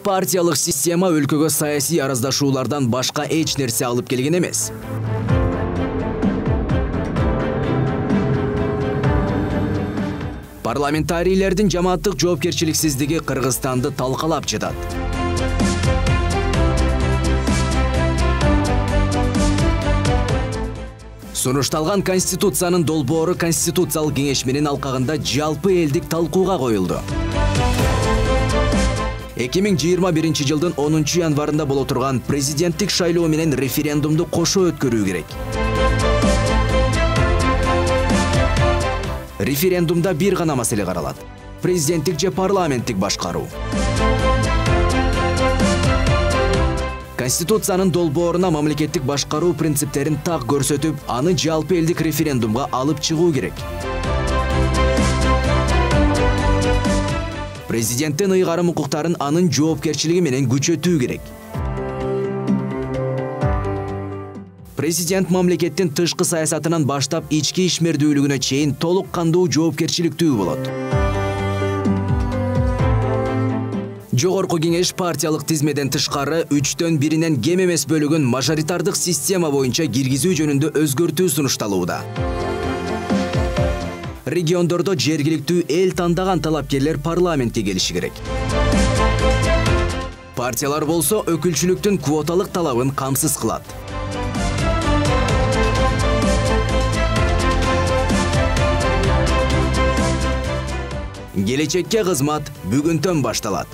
Партиялык система өлкөгө саясий араздашуулардан башка эч нерсе алып келген эмес. Парламентарийлердин жамааттык жоопкерчиликсиздиги Кыргызстанды талкалап жатат. Сунушталган Конституциянын долбоору Конституциялык кеңеш менен алкагында жалпы элдик талкууга коюлду. 2021 жылдын 10 январында боло турган президенттик шайлоо менен референдумду кошо өткөрүү керек. Референдумда бир гана маселе каралат. Президенттик же парламенттик башкаруу. Конституциянын долбооруна мамлекеттик башкаруу принциптерин так көрсөтүп, аны жалпы элдик референдумга алып чыгуу керек. Президенттин ыйгарым укуктарын анын жоопкерчилиги менен күчөтүү керек. Президент мамлекеттин тышкы саясатынан баштап ички ишмердүүлүгүнө чейин толук кандуу жоопкерчиликтүү болот. Жогорку кеңеш партиялык тизмеден тышкары 3-төн 1-инен кем эмес бөлүгүн мажоритардык система боюнча киргизүү жөнүндө өзгөртүү сунушталууда. Региондордо жергиликтүү эл тандаган талапкерлер парламентке келиши керек. Партиялар болсо өкүлчүлүктүн квоталык талабын камсыз кылат. Келечекке кызмат бүгүнтөн башталат.